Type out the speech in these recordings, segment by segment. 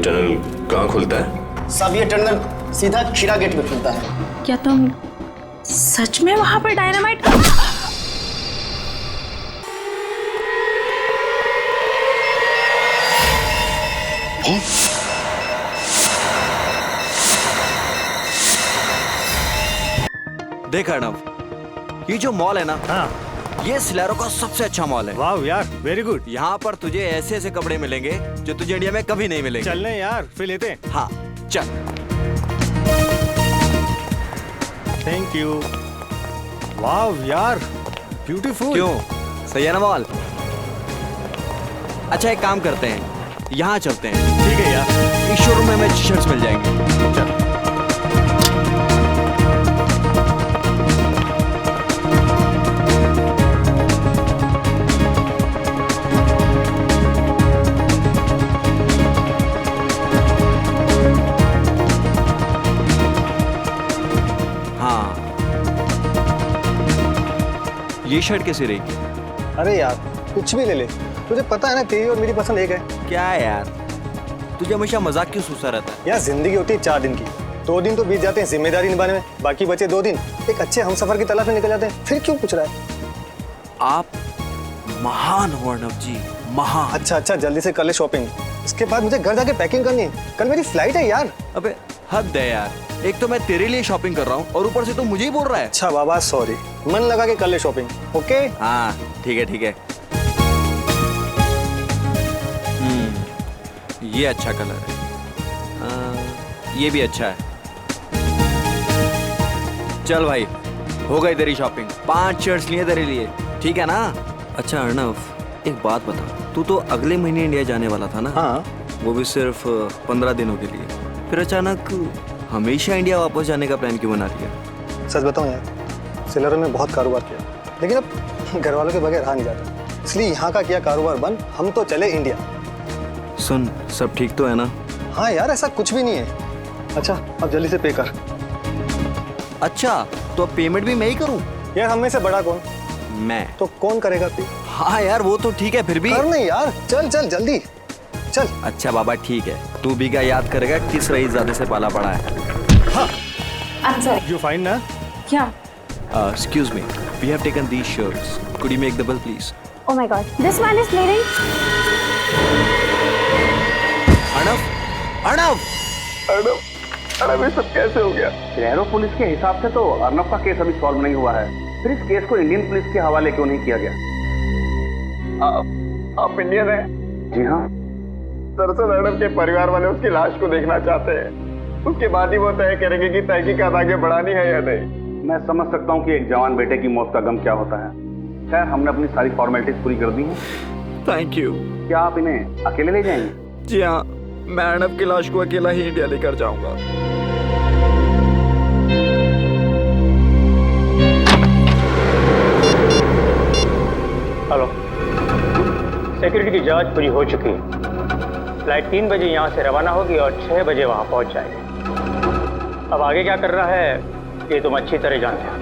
Tunnel कहाँ खुलता है? साहब ये टनल सीधा खीरा गेट में खुलता है। क्या तुम सच में वहां पर डायनामाइट? देख अर्णव, ये जो मॉल है ना, हाँ, ये सिलेरो का सबसे अच्छा मॉल है। वाह यार, वेरी गुड। यहाँ पर तुझे ऐसे ऐसे कपड़े मिलेंगे जो तुझे इंडिया में कभी नहीं मिलेंगे। चलने यार, फिर लेते हैं। हाँ चल। Thank you. वाह यार, ब्यूटीफुल। क्यों, सही है ना मॉल? अच्छा एक काम करते हैं, यहाँ चलते हैं। ठीक है यार। इस शोरूम में हमें टी शर्ट्स मिल जाएंगे। चल। ये शर्ट कैसी रहेगी? अरे यार कुछ भी ले ले, तुझे पता है ना तेरी और मेरी पसंद एक है। क्या है यार, तुझे हमेशा मजाक क्यों सूसा रहता है? यार जिंदगी होती है 4 दिन की, 2 दिन तो बीत जाते हैं जिम्मेदारी निभाने में, बाकी बचे 2 दिन एक अच्छे हमसफर की तलाश में निकल जाते हैं। फिर क्यों पूछ रहा है? आप महान हो अर्णव जी, महान। अच्छा जल्दी से कर ले शॉपिंग, इसके बाद मुझे घर जाके पैकिंग करनी है, कल मेरी फ्लाइट है यार। अबे हद है यार, एक तो मैं तेरे लिए शॉपिंग कर रहा हूँ और ऊपर से तू मुझे ही बोल रहा है। अच्छा बाबा सॉरी, मन लगा के कर ले शॉपिंग। ओके हाँ ठीक है ठीक है। ये अच्छा कलर है, ये भी अच्छा है। चल भाई, हो गई तेरी शॉपिंग, 5 शर्ट्स लिए तेरे लिए, ठीक है ना? अच्छा अर्णव, एक बात बता, तू तो अगले महीने इंडिया जाने वाला था ना? हाँ। वो भी सिर्फ 15 दिनों के लिए, फिर अचानक हमेशा इंडिया वापस जाने का प्लान क्यों बना लिया? सच बताऊं यार, सिलेरो में बहुत कारोबार किया, लेकिन अब घर वालों के बगैर रहा नहीं जाता, इसलिए यहाँ का किया कारोबार बंद, हम तो चले इंडिया। सुन, सब ठीक तो है ना? हाँ यार ऐसा कुछ भी नहीं है। अच्छा अब जल्दी से पे कर। अच्छा तो अब पेमेंट भी मैं ही करूं? यार हम में से बड़ा कौन? मैं। तो कौन करेगा पे? हाँ यार वो तो ठीक है, फिर भी कर नहीं यार, चल चल जल्दी चल। अच्छा बाबा ठीक है, तू भी क्या याद करेगा किस रईसजादे से पाला पड़ा है? हाँ। I'm sorry. You fine ना? क्या? Excuse me, we have taken these shirts. Could you make the bill please? Oh my God, this man is bleeding. Arnav, Arnav, Arnav ये सब कैसे हो गया? सिलेरो पुलिस के हिसाब से तो अर्णव का केस अभी सॉल्व नहीं हुआ है, फिर इस केस को इंडियन पुलिस के हवाले क्यों नहीं किया गया? आप इंडियन हैं? जी हाँ। दरअसल अर्णव के परिवार वाले उसकी लाश को देखना चाहते हैं, उसके बाद ही वो तय करेंगे कि तहकीकात आगे बढ़ानी है या नहीं। मैं समझ सकता हूँ कि एक जवान बेटे की मौत का गम क्या होता है। खैर हमने अपनी सारी फॉर्मेलिटीज पूरी कर दी हैं। Thank you. क्या आप इन्हें अकेले ले जाएंगे? जी हाँ, मैं अर्णव की लाश को अकेला ही इंडिया लेकर जाऊंगा। हेलो, सिक्योरिटी की जांच पूरी हो चुकी है। फ्लाइट 3 बजे यहाँ से रवाना होगी और 6 बजे वहाँ पहुँच जाएगी। अब आगे क्या कर रहा है ये तुम अच्छी तरह जानते हो।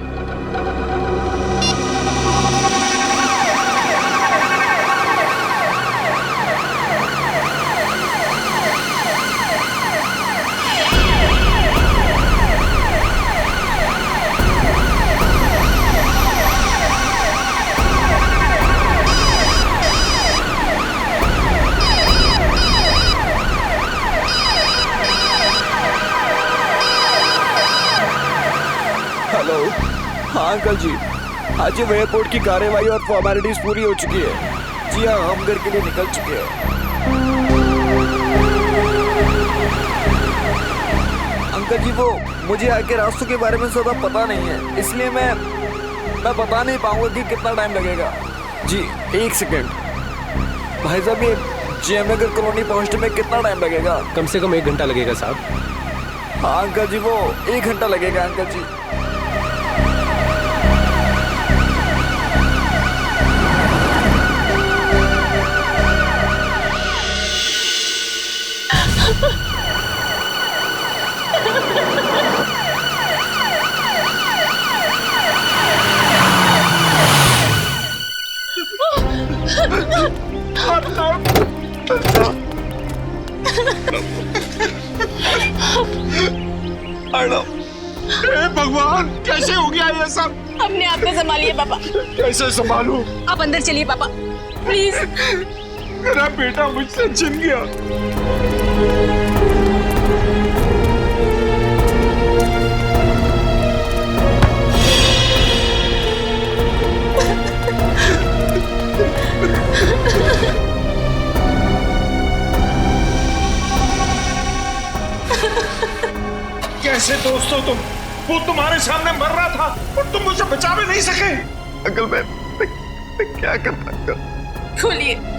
हेलो, हाँ अंकल जी, आज एयरपोर्ट की कार्रवाई और फॉर्मेलिटीज पूरी हो चुकी है। जी हाँ, हम घर के लिए निकल चुके हैं। अंकल जी वो मुझे आगे रास्तों के बारे में ज़्यादा पता नहीं है, इसलिए मैं बता नहीं पाऊंगा कि कितना टाइम लगेगा। जी 1 सेकेंड भाई साहब, ये जेएम नगर कॉलोनी पहुंचने में कितना टाइम लगेगा? कम से कम 1 घंटा लगेगा साहब। हाँ अंकल जी, वो 1 घंटा लगेगा अंकल जी। मैडम, हे भगवान, कैसे हो गया ये सब? अपने आप को संभालिए पापा। कैसे संभालूं? आप अंदर चलिए पापा, प्लीज। मेरा बेटा मुझसे छिन गया। कैसे दोस्त हो तुम? वो तुम्हारे सामने मर रहा था और तुम मुझे बचा भी नहीं सके। अंकल मैं क्या करता अंकल? खोलिए।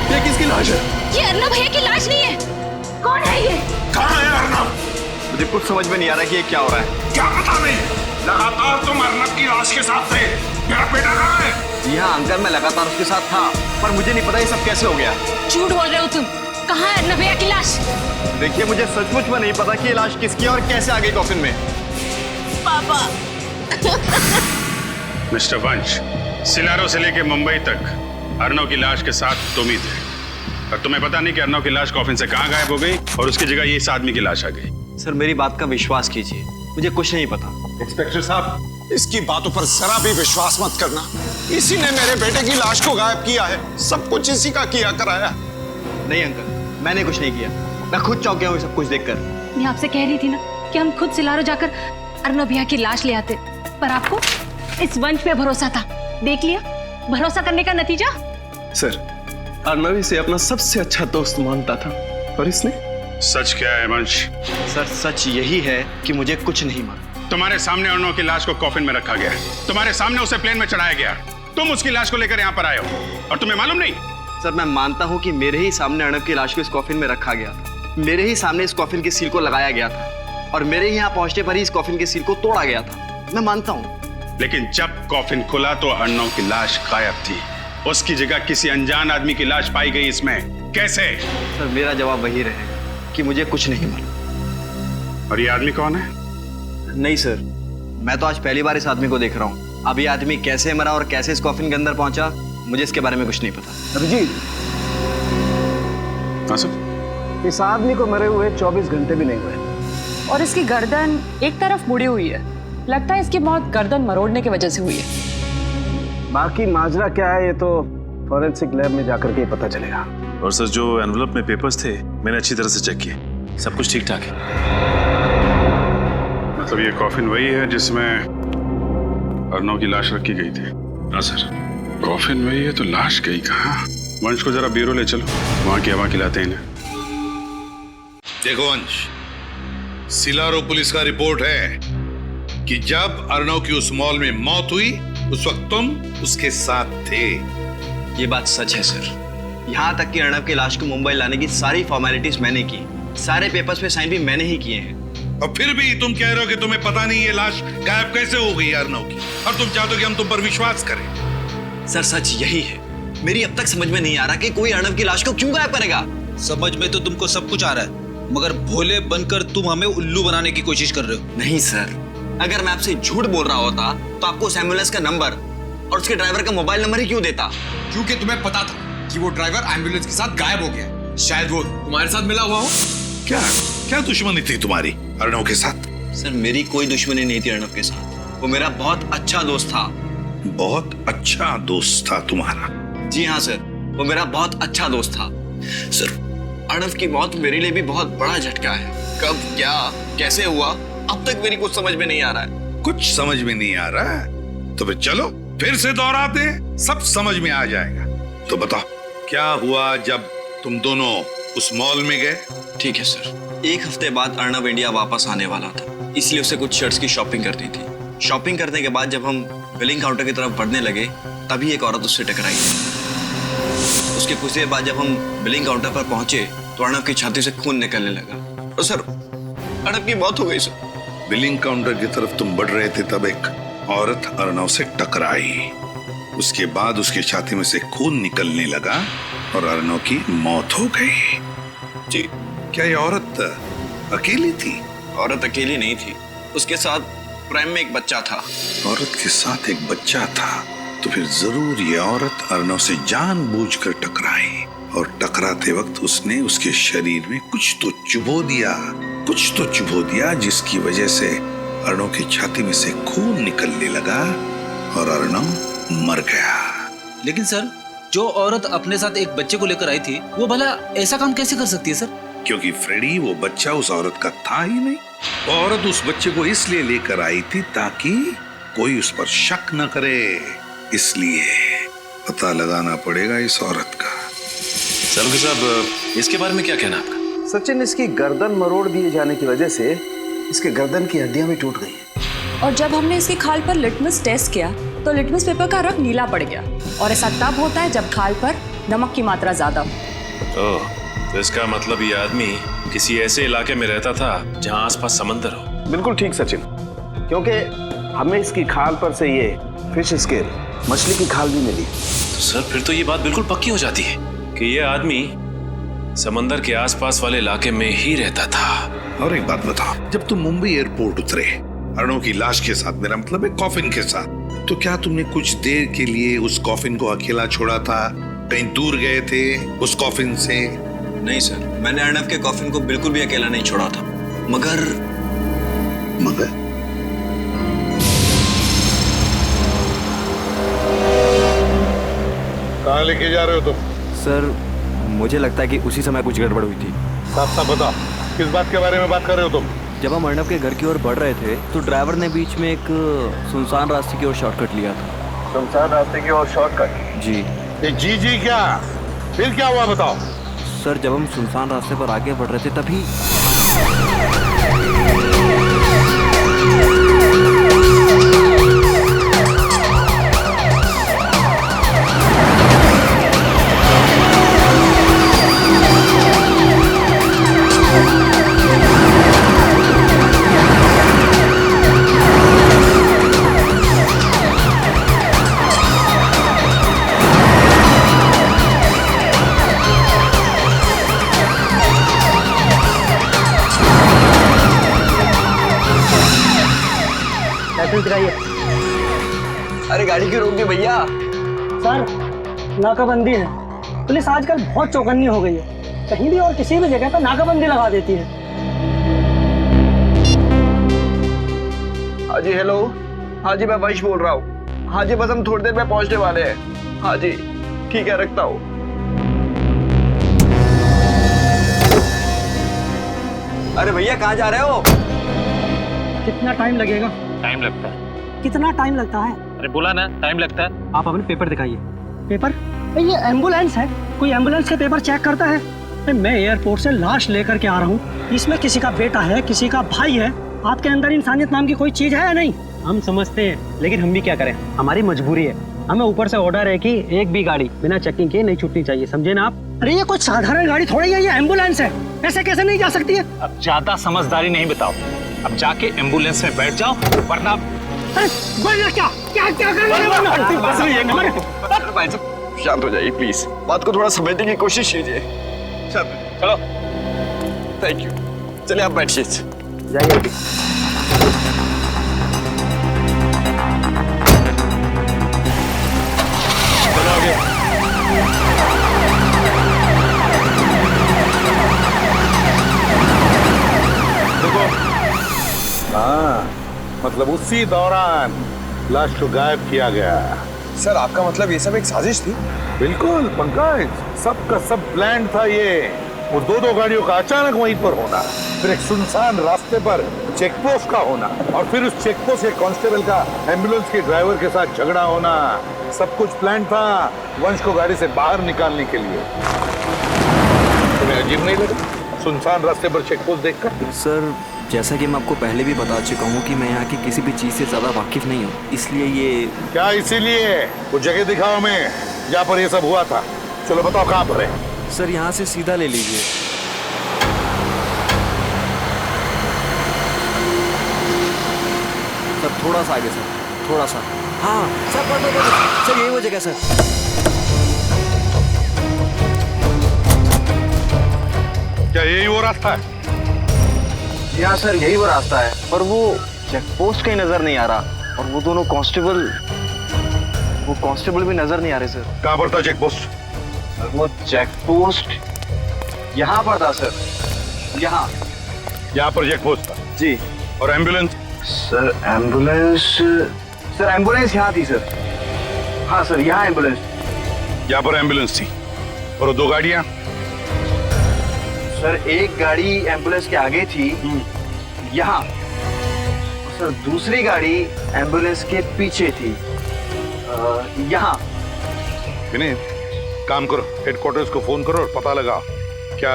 ये किसकी लाश है? ये अर्नब भैया की लाश नहीं है। कौन है ये? कहाँ है अर्नब? मुझे कुछ समझ में नहीं आ रहा कि ये क्या हो रहा है। क्या पता नहीं, लगातार तुम अर्नब की लाश के साथ थे। मेरा बेटा कहाँ है? जी हाँ अंकल, मैं लगातार उसके साथ था, पर मुझे नहीं पता ये सब कैसे हो गया। झूठ बोल रहे हो तुम। कहाँ है अर्नब भैया की लाश? देखिए, मुझे सचमुच में नहीं पता कि ये लाश किसकी है और कैसे आ गई कॉफिन में। पापा। मिस्टर वंश, सिलारो से लेके मुंबई तक अर्नव की लाश के साथ तुम ही थे, और तुम्हें पता नहीं कि अर्नव की लाश कॉफिन से कहाँ गायब हो गई और उसकी जगह ये इस आदमी की लाश आ गई। सर मेरी बात का विश्वास कीजिए, मुझे कुछ नहीं पता। इंस्पेक्टर साहब, इसकी बातों पर जरा भी विश्वास मत करना। इसी ने मेरे बेटे की लाश को गायब किया है। सब कुछ इसी का किया कराया। नहीं अंकल, मैंने कुछ नहीं किया। मैं खुद चौंक गया हूँ सब कुछ देखकर। मैं आपसे कह रही थी ना कि हम खुद सिलारो जाकर अर्नब भैया की लाश ले आते, पर आपको इस वंश पे भरोसा था। देख लिया भरोसा करने का नतीजा। सर, अर्नव इसे अपना सबसे अच्छा दोस्त मानता था, और इसने। सच क्या है वंश? सर सच यही है कि मुझे कुछ नहीं मालूम। तुम्हारे सामने अर्नव की लाश को कॉफिन में रखा गया, तुम्हारे सामने उसे प्लेन में चढ़ाया गया, तुम उसकी लाश को लेकर यहाँ पर आए हो और तुम्हें मालूम नहीं? सर मैं मानता हूँ कि मेरे ही सामने अर्नब की लाश को इस कॉफिन में रखा गया था, मेरे ही सामने इस कॉफिन के सील को लगाया गया था, और मेरे ही यहाँ पहुंचने पर ही इस कॉफिन के सील को तोड़ा गया था। मैं मानता हूँ। लेकिन जब कॉफिन खुला तो अर्नव की लाश गायब थी, उसकी जगह किसी अनजान आदमी की लाश पाई गई। इसमें कैसे? सर मेरा जवाब वही रहेगा कि मुझे कुछ नहीं मालूम। और ये आदमी कौन है? नहीं सर, मैं तो आज पहली बार इस आदमी को देख रहा हूँ। अब ये आदमी कैसे मरा और कैसे इस कॉफिन के अंदर पहुंचा, मुझे इसके बारे में कुछ नहीं पता। अभिजीत, हाँ सर। इस आदमी को मरे हुए 24 घंटे भी नहीं हुए, और इसकी गर्दन एक तरफ मुड़ी हुई है। लगता है इसकी मौत गर्दन मरोड़ने की वजह से हुई है। बाकी माजरा क्या है ये तो फॉरेंसिक लैब में जाकर के ही पता चलेगा। और सर, जो एनवलप में पेपर्स थे मैंने अच्छी तरह से चेक किए, सब कुछ ठीक ठाक है। मतलब ये कॉफिन वही है जिसमें अर्नव की लाश रखी गई थी? हाँ सर। कॉफिन वही है तो लाश गई कहाँ? वंश को जरा ब्यूरो ले चलो, वहां की हवा खिलाते हैं इन्हें। देखो वंश, सिलारो पुलिस का रिपोर्ट है कि जब अर्नव की उस मॉल में मौत हुई उस वक्त तुम उसके साथ थे। ये बात सच है सर। यहाँ तक कि अर्नब की लाश को मुंबई लाने की सारी फॉर्मेलिटीज मैंने की, सारे पेपर्स पे साइन भी मैंने ही किए हैं। और फिर भी तुम कह रहे हो कि तुम्हें पता नहीं ये लाश गायब कैसे हो गई अर्नव की, और तुम चाहते हो कि हम तुम पर विश्वास करें। सर सच यही है। मेरी अब तक समझ में नहीं आ रहा कि कोई अर्नब की लाश को क्यों गायब करेगा। समझ में तो तुमको सब कुछ आ रहा है, मगर भोले बनकर तुम हमें उल्लू बनाने की कोशिश कर रहे हो। नहीं सर, अगर मैं आपसे झूठ बोल रहा होता तो आपको उस एम्बुलेंस का नंबर और उसके ड्राइवर का मोबाइल नंबर ही क्यों देता? क्योंकि तुम्हें पता था कि वो ड्राइवर एम्बुलेंस के साथ गायब हो गया। शायद वो तुम्हारे साथ मिला हुआ हो। क्या क्या दुश्मनी थी तुम्हारी अर्नव के साथ? सर मेरी कोई दुश्मनी नहीं थी अर्नब के साथ, वो मेरा बहुत अच्छा दोस्त था। बहुत अच्छा दोस्त था तुम्हारा? जी हाँ सर, वो मेरा बहुत अच्छा दोस्त था। सर अर्नब की मौत मेरे लिए भी बहुत बड़ा झटका है। कब, क्या, कैसे हुआ, अब तक मेरी कुछ समझ में नहीं आ रहा है। कुछ समझ में नहीं आ रहा है तो फिर चलो फिर से दोहराते हैं, सब समझ में आ जाएगा। तो बताओ क्या हुआ जब तुम दोनों उस मॉल में गए? ठीक है सर। एक हफ्ते बाद अर्नब इंडिया वापस आने वाला था, इसलिए उसे कुछ शर्ट्स की शॉपिंग करनी थी। शॉपिंग करने के बाद जब हम बिलिंग काउंटर की तरफ बढ़ने लगे तभी एक औरत उससे टकराई। उसके कुछ देर बाद जब हम बिलिंग काउंटर पर पहुंचे तो अर्णव की छाती से खून निकलने लगा और सर अर्णव की मौत हो गई सर। बिलिंग काउंटर की तरफ तुम बढ़ रहे थे तब एक औरत अर्णव से टकराई। उसके बाद उसकी छाती में से खून निकलने लगा और अर्णव की मौत हो गई। जी। क्या ये औरत अकेली थी? औरत अकेली नहीं थी, उसके साथ प्रेम में एक बच्चा था। औरत के साथ एक बच्चा था तो फिर जरूर ये औरत अर्णव से जानबूझकर टकराई और टकराते वक्त उसने उसके शरीर में कुछ तो चुभो दिया जिसकी वजह से अर्णव की छाती में से खून निकलने लगा और अर्णव मर गया। लेकिन सर, जो औरत अपने साथ एक बच्चे को लेकर आई थी वो भला ऐसा काम कैसे कर सकती है सर? क्योंकि फ्रेडी वो बच्चा उस औरत का था ही नहीं। वो औरत उस बच्चे को इसलिए लेकर आई थी ताकि कोई उस पर शक न करे, इसलिए पता लगाना पड़ेगा इस औरत का। सलूकी साहब, इसके बारे में क्या कहना आपका? सचिन, इसकी गर्दन मरोड़ दिए जाने की वजह से इसके गर्दन की हड्डियां भी टूट गई हैं। और जब हमने इसकी खाल पर लिटमस टेस्ट किया तो लिटमस पेपर का रंग नीला पड़ गया और ऐसा तब होता है जब खाल पर नमक की मात्रा ज्यादा हो। ओह, तो इसका मतलब ये आदमी किसी ऐसे इलाके में रहता था जहां आसपास समंदर हो। बिल्कुल ठीक सचिन, क्योंकि हमें इसकी खाल पर से ये फिश स्केल, मछली की खाल भी मिली। तो सर फिर तो ये बात बिल्कुल पक्की हो जाती है कि ये आदमी समंदर के आसपास वाले इलाके में ही रहता था। और एक बात बताओ, जब तुम मुंबई एयरपोर्ट उतरे अर्णव की लाश के साथ, मेरा मतलब है कॉफिन के साथ, तो क्या तुमने कुछ देर के लिए उस कॉफिन को अकेला छोड़ा था? कहीं दूर गए थे उस कॉफिन से? नहीं सर, मैंने अर्णव के कॉफिन को बिल्कुल भी अकेला नहीं छोड़ा था। मगर कहाँ लेके जा रहे हो तुम? सर, मुझे लगता है कि उसी समय कुछ गड़बड़ हुई थी। साफ साफ बताओ, किस बात के बारे में बात कर रहे हो तुम? जब हम अर्णव के घर की ओर बढ़ रहे थे तो ड्राइवर ने बीच में एक सुनसान रास्ते की ओर शॉर्टकट लिया था। सुनसान रास्ते की ओर शॉर्टकट? जी। जी क्या? फिर क्या हुआ बताओ? सर, जब हम सुनसान रास्ते पर आगे बढ़ रहे थे तभी अरे गाड़ी क्यों रोक दी भैया? सर, नाकाबंदी है। पुलिस आजकल बहुत चौकन्नी हो गई है, कहीं भी और किसी भी जगह पर नाकाबंदी लगा देती है। हाँ जी, हेलो। हाँ जी, मैं वंश बोल रहा हूँ। हाँ जी, बस हम थोड़ी देर में पहुंचने वाले हैं। हाँ जी, ठीक है, रखता हूँ। अरे भैया, कहाँ जा रहे हो? कितना टाइम लगेगा? टाइम लगता है। कितना टाइम लगता है? अरे बोला ना, टाइम लगता है। आप अपने पेपर दिखाइए। पेपर? ये एम्बुलेंस है, कोई एम्बुलेंस के पेपर चेक करता है? मैं एयरपोर्ट से लाश लेकर के आ रहा हूँ, इसमें किसी का बेटा है, किसी का भाई है। आपके अंदर इंसानियत नाम की कोई चीज है या नहीं? हम समझते हैं, लेकिन हम भी क्या करें, हमारी मजबूरी है। हमें ऊपर से ऑर्डर है कि एक भी गाड़ी बिना चेकिंग के नहीं छूटनी चाहिए, समझे ना आप? अरे ये कुछ साधारण गाड़ी थोड़ी है, ये एम्बुलेंस है, ऐसे कैसे नहीं जा सकती है? अब ज्यादा समझदारी नहीं बताओ, अब जाके एम्बुलेंस में बैठ जाओ, वरना क्या क्या क्या भाई साहब, शांत हो जाइए प्लीज, बात को थोड़ा समझने की कोशिश कीजिए। चलो, थैंक यू। चलिए आप बैठिए, जाइए। हाँ, मतलब उसी दौरान लाश को गायब किया गया। सर, आपका मतलब ये सब एक साजिश थी? बिल्कुल पंकज, सबका सब प्लान था ये। वो दो गाड़ियों का अचानक वहीं पर होना, फिर एक सुनसान रास्ते पर चेकपोस्ट का होना, और फिर उस चेकपोस्ट के कांस्टेबल का एम्बुलेंस के ड्राइवर के साथ झगड़ा होना, सब कुछ प्लान था वंश को गाड़ी से बाहर निकालने के लिए। तुम्हें अजीब नहीं लगा सुनसान रास्ते पर चेकपोस्ट देखकर? सर, जैसा कि मैं आपको पहले भी बता चुका हूँ कि मैं यहाँ की किसी भी चीज़ से ज़्यादा वाकिफ नहीं हूँ, इसलिए ये क्या इसीलिए वो जगह दिखाओ हमें जहाँ पर ये सब हुआ था। चलो बताओ कहाँ पर है। सर यहाँ से सीधा ले लीजिए। सर थोड़ा सा आगे सर, थोड़ा सा। हाँ सर सर यही वो जगह सर। क्या यही वो रास्ता है? यहाँ सर यही वो रास्ता है, पर वो चेक पोस्ट कहीं नजर नहीं आ रहा और वो दोनों कांस्टेबल भी नजर नहीं आ रहे सर। कहाँ पर था चेक पोस्ट? वो चेक पोस्ट यहाँ पर था सर, यहाँ पर चेक पोस्ट था जी। और एम्बुलेंस? सर एम्बुलेंस यहाँ थी सर। हाँ सर यहाँ एम्बुलेंस। यहाँ पर एम्बुलेंस थी और वो 2 गाड़ियाँ? सर एक गाड़ी एम्बुलेंस के आगे थी यहाँ, सर दूसरी गाड़ी एम्बुलेंस के पीछे थी यहाँ। विनीत, काम करो, हेडक्वार्टर्स को फोन करो और पता लगाओ क्या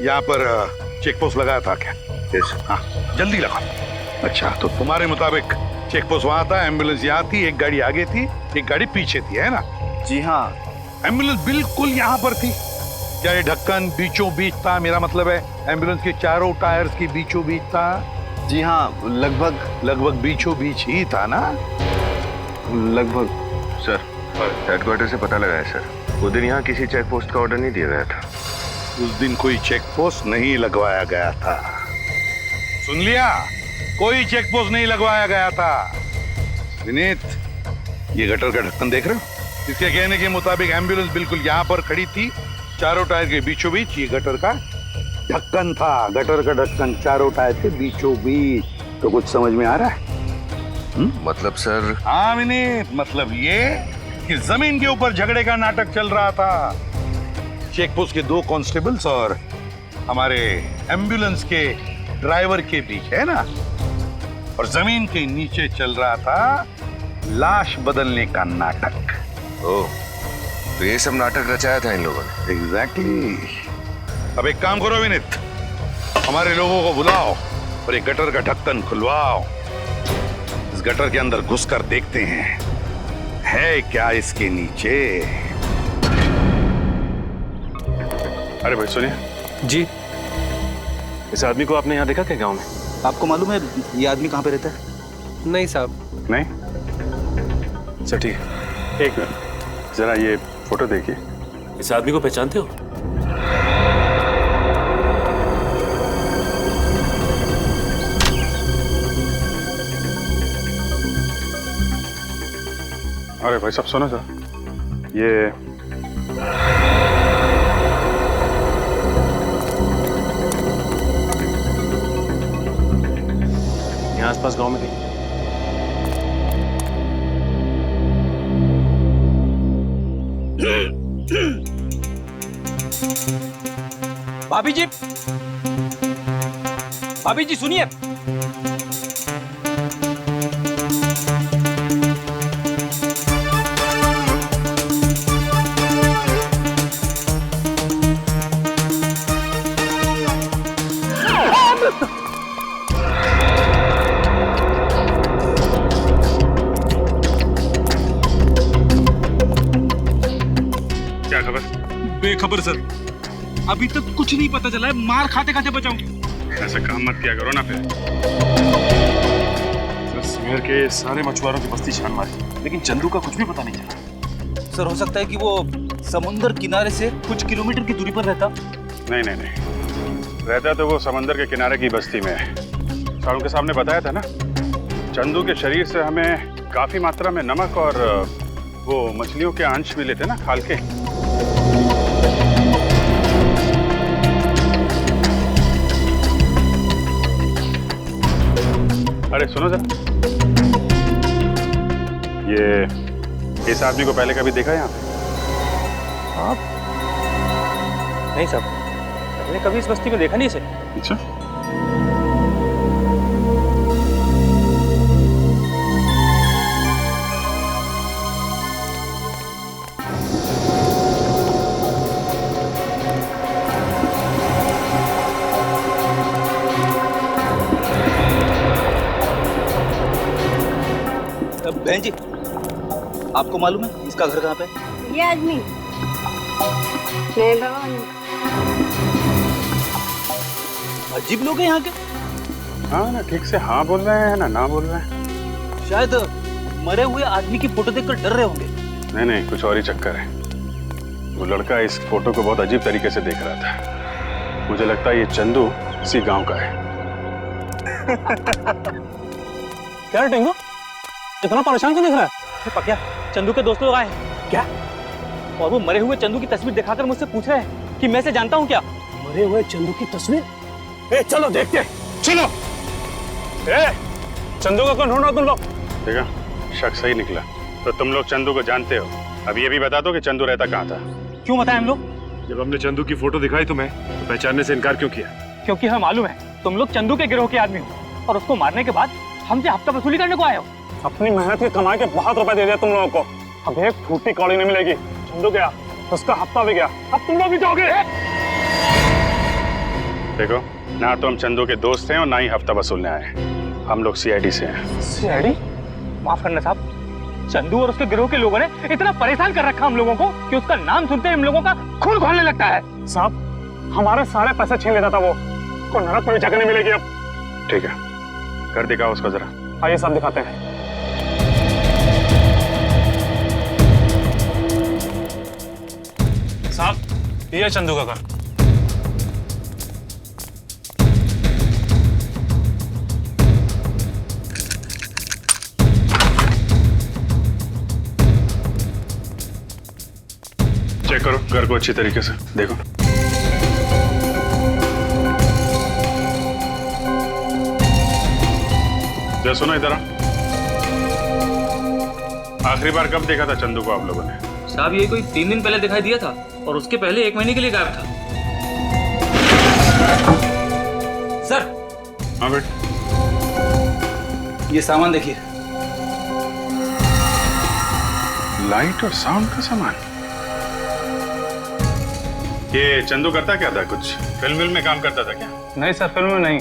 यहाँ पर चेक पोस्ट लगाया था क्या? यस। हाँ जल्दी लगाओ। अच्छा तो तुम्हारे मुताबिक चेक पोस्ट वहाँ था, एम्बुलेंस यहाँ थी, एक गाड़ी आगे थी, एक गाड़ी पीछे थी, है ना? जी हाँ। एम्बुलेंस बिल्कुल यहाँ पर थी। क्या ये ढक्कन बीचों बीच था? मेरा मतलब है एम्बुलेंस के चारों टायर्स के बीचों बीच था। जी हाँ लगभग बीचों बीच ही था ना? लगभग। सर हेडक्वार्टर से पता लगा है सर, वो दिन यहाँ किसी चेक पोस्ट का ऑर्डर नहीं दिया गया था। उस दिन कोई चेक पोस्ट नहीं लगवाया गया था। सुन लिया? कोई चेक पोस्ट नहीं लगवाया गया था। विनीत, ये गटर का ढक्कन देख रहे हो? इसके कहने के मुताबिक एम्बुलेंस बिल्कुल यहाँ पर खड़ी थी, चारों टायर के बीचों बीच ये गटर का ढक्कन था। गटर का ढक्कन चारों टायर के बीचों बीच। तो कुछ समझ में आ रहा है? मतलब सर? हाँ विनीत, मतलब ये कि जमीन के ऊपर झगड़े का नाटक चल रहा था। चेक पोस्ट के 2 कांस्टेबल्स और हमारे एम्बुलेंस के ड्राइवर के बीच, है ना? और जमीन के नीचे चल रहा था लाश बदलने का नाटक। ओह, तो ये सब नाटक रचाया था इन लोगों ने? एग्जैक्टली। अब एक काम करो विनीत, हमारे लोगों को बुलाओ और एक गटर का ढक्कन खुलवाओ। इस गटर के अंदर घुसकर देखते हैं है क्या इसके नीचे। अरे भाई सुनिए जी। इस आदमी को आपने यहाँ देखा क्या गांव में? आपको मालूम है ये आदमी कहाँ पे रहता है? नहीं साहब। नहीं? अच्छा ठीक है, एक मिनट जरा ये फोटो देखिए। इस आदमी को पहचानते हो? अरे भाई साहब सुनो सर, ये यहाँ आसपास गांव में कहीं? भाभी जी सुनिए। क्या खबर? बेखबर सर, अभी तक कुछ नहीं पता चला है। मार खाते खाते बचाऊं। ऐसा काम मत किया करो ना फिर। सर के सारे मछुआरों की बस्ती छान मारी, लेकिन चंदू का कुछ भी पता नहीं चला। सर हो सकता है कि वो समुद्र किनारे से कुछ किलोमीटर की दूरी पर रहता। नहीं नहीं नहीं, रहता तो वो समंदर के किनारे की बस्ती में है। साहब के सामने बताया था ना, चंदू के शरीर से हमें काफी मात्रा में नमक और वो मछलियों के अंश मिले थे ना, खाल के। अरे सुनो जरा, ये इस आदमी को पहले कभी देखा यहाँ पे? हाँ नहीं साहब, मैंने कभी इस बस्ती में देखा नहीं इसे। अच्छा, बहन जी, आपको मालूम है इसका घर कहाँ पे है? ये आदमी अजीब लोग हैं यहाँ के। हाँ ना, ठीक से हाँ बोल रहे हैं ना बोल रहे हैं। शायद मरे हुए आदमी की फोटो देखकर डर रहे होंगे। नहीं, कुछ और ही चक्कर है। वो लड़का इस फोटो को बहुत अजीब तरीके से देख रहा था। मुझे लगता है ये चंदू इसी गांव का है। क्या टेंगो, इतना परेशान क्यों दिख रहा है? पक्या, चंदू के दोस्त लोग आए हैं क्या? और वो मरे हुए चंदू की तस्वीर दिखाकर मुझसे पूछ रहे हैं कि मैं से जानता हूँ क्या? मरे हुए चंदू की तस्वीर? ए, चलो देखते, चलो। ए, चंदू को कौन ढूंढ रहा तुम लोग? देखा, शक सही निकला। तो तुम लोग चंदू को जानते हो। अब ये भी बता दो कि चंदू रहता कहाँ था। क्यों बताएं हम लोग? जब हमने चंदू की फोटो दिखाई तुम्हें, तो पहचानने से इनकार क्यों किया? क्योंकि हमें मालूम है तुम लोग चंदू के गिरोह के आदमी हो और उसको मारने के बाद हमसे हफ्ता वसूली करने को आए हो। अपनी मेहनत के कमाई के बहुत रुपए दे दिया तुम लोगों को। अब एक फूटी कौड़ी नहीं मिलेगी। चंदू गया, उसका हफ्ता भी गया, अब तुम लोग भी जाओगे। देखो, ना तो हम चंदू के दोस्त हैं और ना ही हफ्ता वसूलने आए। हम लोग सीआईडी से हैं। सीआईडी? माफ करना साहब, चंदू और उसके गिरोह के लोगों ने इतना परेशान कर रखा हम लोगों को कि उसका नाम सुनते ही हम लोगों का खून खोलने लगता है। साहब, हमारे सारे पैसे छीन लेता था वो। को नरक में जगह नहीं मिलेगी अब। ठीक है, कर दिखाओ उसको जरा। आइए साहब, दिखाते हैं। साहब, ये चंदू का घर। चेक करो घर को अच्छी तरीके से देखो। जरा सुनो इधर। आखिरी बार कब देखा था चंदू को आप लोगों ने? साहब, ये कोई 3 दिन पहले दिखाई दिया था और उसके पहले 1 महीने के लिए गायब था। सर। हाँ बेट, ये सामान देखिए। लाइट और साउंड का सामान। ये चंदू करता क्या था? कुछ फिल्म में काम करता था क्या? नहीं सर, फिल्म में नहीं।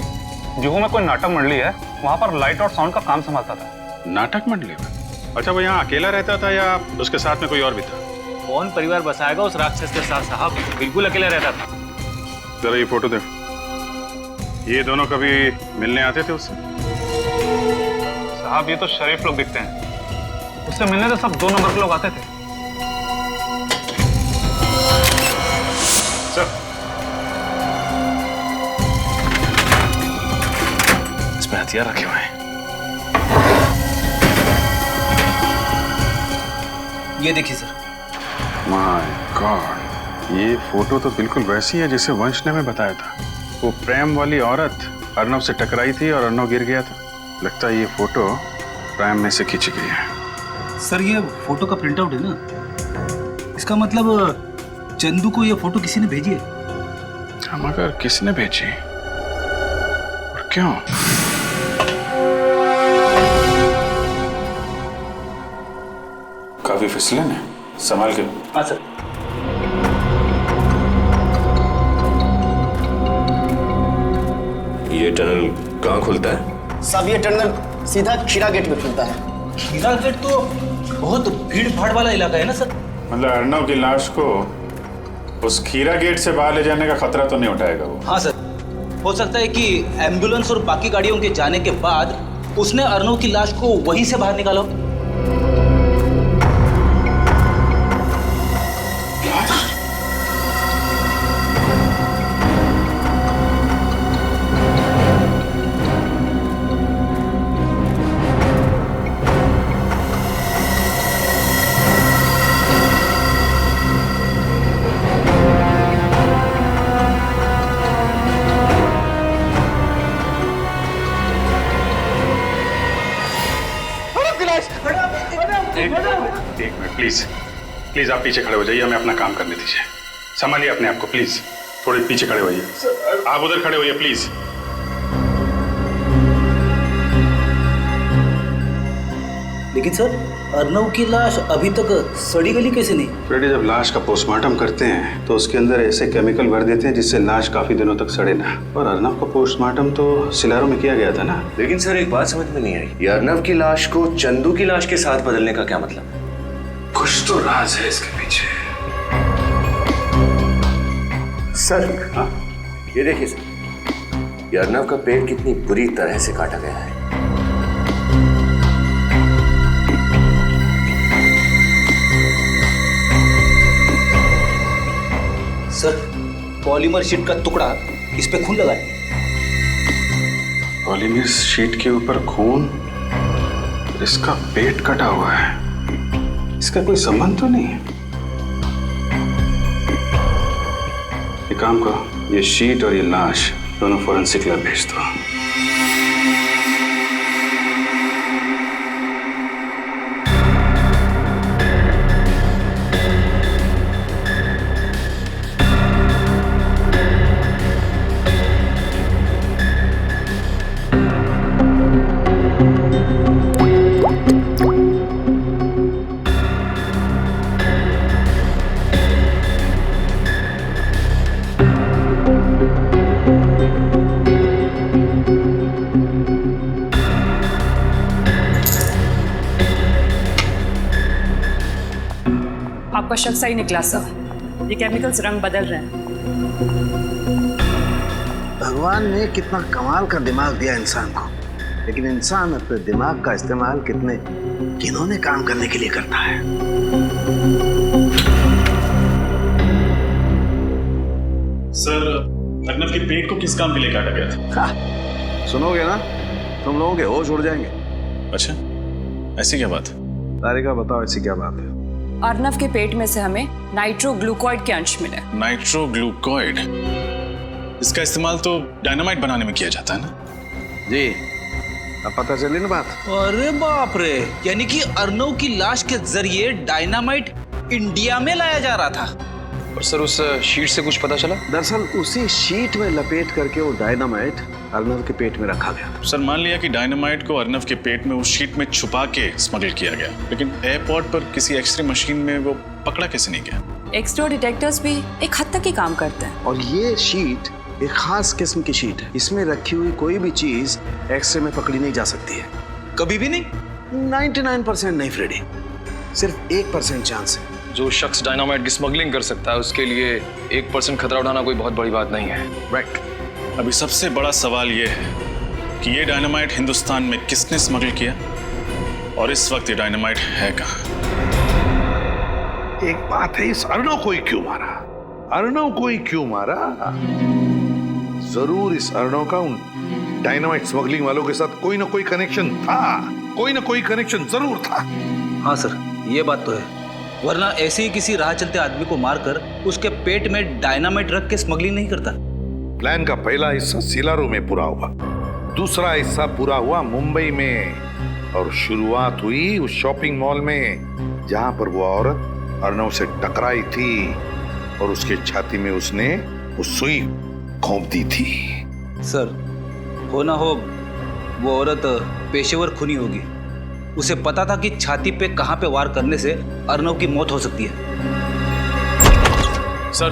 जुहू में कोई नाटक मंडली है, वहाँ पर लाइट और साउंड का काम संभालता था। नाटक मंडली में? अच्छा, वो यहाँ अकेला रहता था या उसके साथ में कोई और भी था? कौन परिवार बसाएगा उस राक्षस के साथ साहब? बिल्कुल अकेला रहता था। जरा ये फोटो देखो। ये दोनों कभी मिलने आते थे उससे? साहब, ये तो शरीफ लोग दिखते हैं। उससे मिलने तो सब 2 नंबर के लोग आते थे। सर, इसमें हथियार रखे हुए हैं। ये देखिए सर। माय गॉड, ये फोटो तो बिल्कुल वैसी है जैसे वंश ने हमें बताया था। वो प्रेम वाली औरत अर्नव से टकराई थी और अर्नव गिर गया था। लगता है ये फोटो प्रेम में से खींची गई है। सर, ये फोटो का प्रिंट आउट है ना? इसका मतलब चंदू को ये फोटो किसी ने भेजी है। हम अगर किसने भेजी और क्यों? काफी फिसलन है, संभाल के। हाँ सर। ये टनल कहाँ खुलता है? सब ये टनल सीधा खीरा गेट में खुलता है। खीरा गेट तो बहुत भीड़ भाड़ वाला इलाका है ना सर? मतलब अर्नव की लाश को उस खीरा गेट से बाहर ले जाने का खतरा तो नहीं उठाएगा वो? हाँ सर, हो सकता है कि एम्बुलेंस और बाकी गाड़ियों के जाने के बाद उसने अर्नव की लाश को वहीं से बाहर निकाला। एक मिनट प्लीज, प्लीज आप पीछे खड़े हो जाइए, हमें अपना काम करने दीजिए। संभालिए अपने आप को प्लीज, थोड़े पीछे खड़े होइए। आप उधर खड़े होइए प्लीज। लेकिन लेकिन सर अर्नव की लाश अभी तक सड़ी गली कैसे नहीं? फ्रेडी, जब लाश का पोस्टमार्टम करते हैं तो उसके अंदर ऐसे केमिकल भर देते हैं जिससे लाश काफी दिनों तक सड़े ना। और अर्नव का पोस्टमार्टम तो सिलारो में किया गया था ना। लेकिन सर एक बात समझ में नहीं आई, ये अर्नव की लाश को चंदू की लाश के साथ बदलने का क्या मतलब? कुछ तो राज है इसके पीछे। सर ये देखिए सर, ये अर्नव का पेट कितनी बुरी तरह से काटा गया है। सर पॉलीमर शीट का टुकड़ा इस पे खून लगा है। पॉलीमर शीट के ऊपर खून, इसका पेट कटा हुआ है, इसका कोई संबंध तो नहीं है। एक काम करो, ये शीट और ये लाश दोनों फोरेंसिक लैब भेज दो। आपका शक सही निकला सर, ये केमिकल्स रंग बदल रहे हैं। भगवान ने कितना कमाल का दिमाग दिया इंसान को, लेकिन इंसान अपने दिमाग का इस्तेमाल कितने घिनौने काम करने के लिए करता है। सर, अर्नव के पेट को किस काम के लिए काटा गया था? सुनोगे ना, तुम लोगों के होश उड़ जाएंगे। अच्छा, ऐसी क्या बात है? तारिका बताओ, ऐसी क्या बात है? अर्नव के पेट में से हमें नाइट्रोग्लूकोइड के अंश मिले। नाइट्रोग्लूकोइड, इसका इस्तेमाल तो डायनामाइट बनाने में किया जाता है ना? जी, अब पता चली ना बात। अरे बाप रे, यानी कि अर्नव की लाश के जरिए डायनामाइट इंडिया में लाया जा रहा था। और सर उस शीट से कुछ पता चला? दरअसल उसी शीट में लपेट करके वो डायनामाइट अर्नव के पेट में रखा गया था। सर, मान लिया कि डायनामाइट को अर्नव के पेट में उस शीट में छुपा के स्मगल किया गया, लेकिन एयरपोर्ट पर किसी एक्सरे मशीन में वो पकड़ा कैसे नहीं गया? एक्सरे डिटेक्टर्स भी एक हद तक ही काम करते हैं। और ये शीट एक खास किस्म की शीट है, इसमें रखी हुई कोई भी चीज एक्सरे में पकड़ी नहीं जा सकती है। कभी भी नहीं? 99% नहीं फ्रेडी, सिर्फ 1% चांस है। जो शख्स डायनामाइट की स्मगलिंग कर सकता है उसके लिए 1% खतरा उठाना कोई बहुत बड़ी बात नहीं है। राइट। अभी सबसे बड़ा सवाल ये है कि ये डायनामाइट हिंदुस्तान में किसने स्मगल किया और इस वक्त ये डायनामाइट है कहाँ? एक बात है, इस अर्नव को ही क्यों मारा? अर्नव को ही क्यों मारा? जरूर इस अर्नव का उन डायनामाइट स्मगलिंग वालों के साथ कोई ना कोई कनेक्शन था, कोई ना कोई कनेक्शन जरूर था। हाँ सर, ये बात तो है, वरना ऐसे ही किसी राह चलते आदमी को मारकर उसके पेट में डायनामाइट रख के स्मगलिंग नहीं करता। प्लान का पहला हिस्सा सिलारो में पूरा हुआ, दूसरा हिस्सा पूरा हुआ मुंबई में, और शुरुआत हुई उस शॉपिंग मॉल में जहां पर वो औरत अर्नव से टकराई थी और उसके छाती में उसने वो सुई घोंप दी थी। सर, हो ना हो वो औरत पेशेवर खूनी होगी, उसे पता था कि छाती पे कहां पे वार करने से अर्नव की मौत हो सकती है। सर,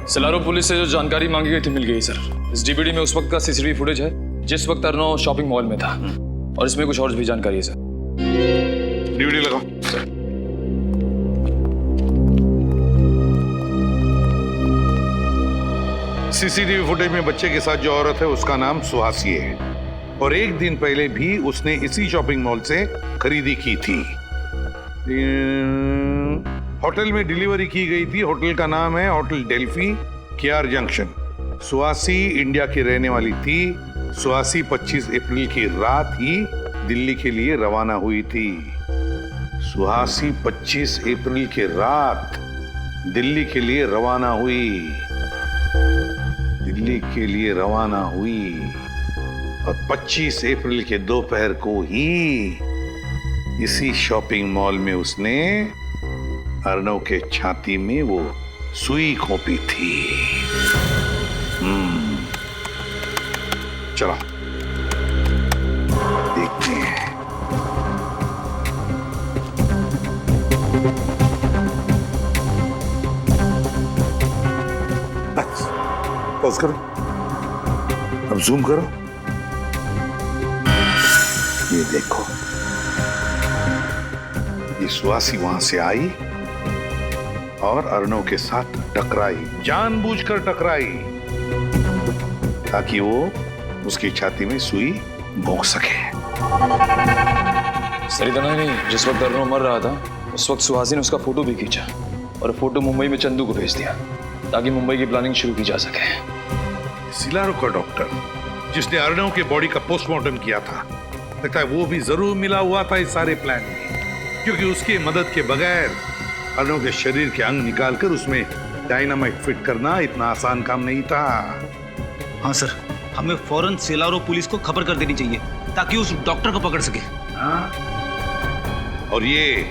सिलारो पुलिस से जो जानकारी मांगी गई थी मिल गई सर। इस डीवीडी में उस वक्त का सीसीटीवी फुटेज है जिस वक्त अर्नव शॉपिंग मॉल में था, और इसमें कुछ और भी जानकारी है सर। डीवीडी लगाओ सर। सीसीटीवी फुटेज में बच्चे के साथ जो औरत है उसका नाम सुहासी है, और एक दिन पहले भी उसने इसी शॉपिंग मॉल से खरीदी की थी। होटल में डिलीवरी की गई थी। होटल का नाम है hotel Delphi, KR junction. Suhasi India की रहने वाली थी। सुहासी 25 अप्रैल की रात ही दिल्ली के लिए रवाना हुई थी। सुहासी 25 अप्रैल की रात दिल्ली के लिए रवाना हुई, दिल्ली के लिए रवाना हुई, और 25 अप्रैल के दोपहर को ही इसी शॉपिंग मॉल में उसने अर्नव के छाती में वो सुई घोंपी थी। चलो देखते हैं। पॉज करो, अब जूम करो, ये देखो, ये सुहासी वहां से आई और अर्णव के साथ टकराई, जानबूझकर टकराई ताकि वो उसकी छाती में सुई भोंक सके। सर इतना ही नहीं, जिस वक्त अर्णव मर रहा था उस वक्त सुहासी ने उसका फोटो भी खींचा और फोटो मुंबई में चंदू को भेज दिया ताकि मुंबई की प्लानिंग शुरू की जा सके। सिलारो का डॉक्टर जिसने अर्णव के बॉडी का पोस्टमार्टम किया था, लगता है वो भी जरूर मिला हुआ था इस सारे प्लान में, क्योंकि उसकी मदद के बगैर अर्णव के शरीर के अंग निकालकर उसमें डायनामाइट फिट करना इतना आसान काम नहीं था। हाँ सर, हमें फौरन सेलारो पुलिस को खबर कर देनी चाहिए ताकि उस डॉक्टर को पकड़ सके। और ये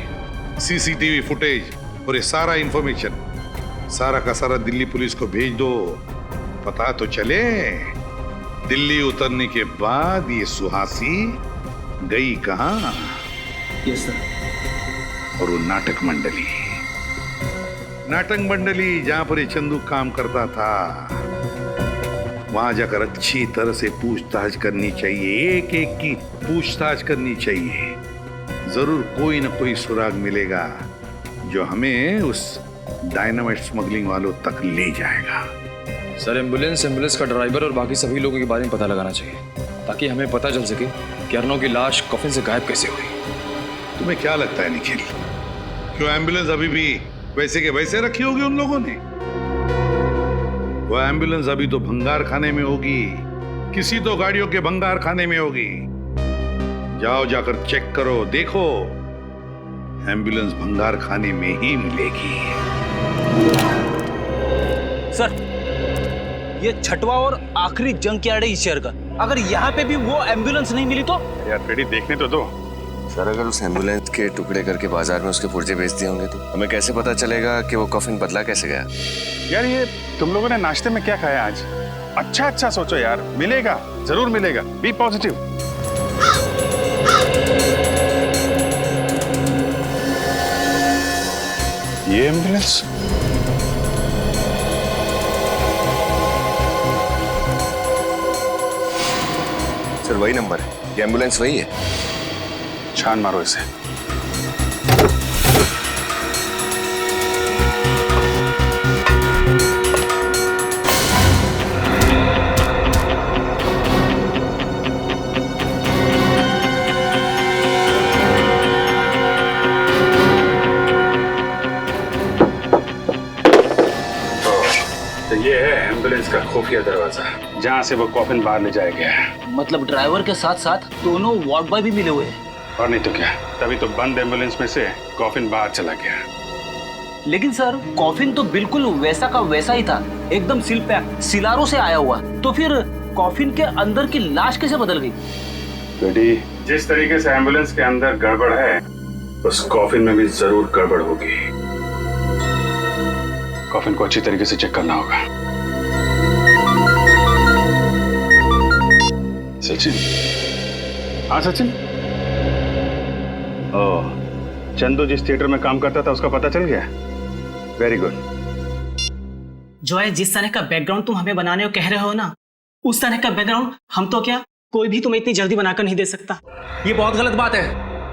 सीसीटीवी फुटेज और ये सारा इंफॉर्मेशन सारा का सारा दिल्ली पुलिस को भेज दो, पता तो चले दिल्ली उतरने के बाद ये सुहासी गई कहां। Yes sir. और वो नाटक मंडली जहां पर ये चंदू काम करता था, वहां जाकर अच्छी तरह से पूछताछ करनी चाहिए, एक एक की पूछताछ करनी चाहिए। जरूर कोई ना कोई सुराग मिलेगा जो हमें उस डायनामाइट स्मगलिंग वालों तक ले जाएगा। सर एम्बुलेंस का ड्राइवर और बाकी सभी लोगों के बारे में पता लगाना चाहिए ताकि हमें पता चल सके कि अर्णव की लाश कफिन से गायब कैसे हुई। तुम्हें क्या लगता है निखिल, क्यों एम्बुलेंस अभी भी वैसे के वैसे रखी होगी उन लोगों ने? वो एम्बुलेंस अभी तो भंगार खाने में होगी, किसी तो गाड़ियों के भंगार खाने में होगी। जाओ जाकर चेक करो, देखो एम्बुलेंस भंगार खाने में ही मिलेगी। सर, ये छठवां और आखिरी जंग यार्ड है इस शहर का। अगर यहाँ पे भी वो एम्बुलेंस नहीं मिली तो? यार फ्रेडी देखने तो दो। सर अगर उस एम्बुलेंस के टुकड़े करके बाजार में उसके पुर्जे बेच दिए होंगे तो हमें कैसे पता चलेगा कि वो कॉफिन बदला कैसे गया? यार ये तुम लोगों ने नाश्ते में क्या खाया आज? अच्छा सोचो यार, मिलेगा, जरूर मिलेगा, बी पॉजिटिव। ये एम्बुलेंस सर वही नंबर है, ये एम्बुलेंस वही है। छान मारो इसे। तो ये है एम्बुलेंस का खुफिया दरवाजा जहाँ से वो कॉफिन बाहर ले जाया गया है। मतलब ड्राइवर के साथ साथ दोनों वार्ड बॉय भी मिले हुए हैं। और नहीं तो क्या, तभी तो बंद एम्बुलेंस में से कॉफिन बाहर चला गया। लेकिन सर कॉफिन तो बिल्कुल वैसा का वैसा ही था, एकदम सील पैक, सिलारो से आया हुआ। तो फिर कॉफिन के अंदर की लाश कैसे बदल गई? बेटी, जिस तरीके से एम्बुलेंस के अंदर गड़बड़ है उस कॉफिन में भी जरूर गड़बड़ होगी। कॉफिन को अच्छी तरीके से चेक करना होगा। सचिन, हाँ सचिन। ओह, चंदू जिस थिएटर में काम करता था उसका पता चल गया? Very good. जॉय, जिस तरह का बैकग्राउंड तुम हमें बनाने को कह रहे हो ना, उस तरह का बैकग्राउंड हम तो क्या कोई भी तुम्हें इतनी जल्दी बनाकर नहीं दे सकता। ये बहुत गलत बात है।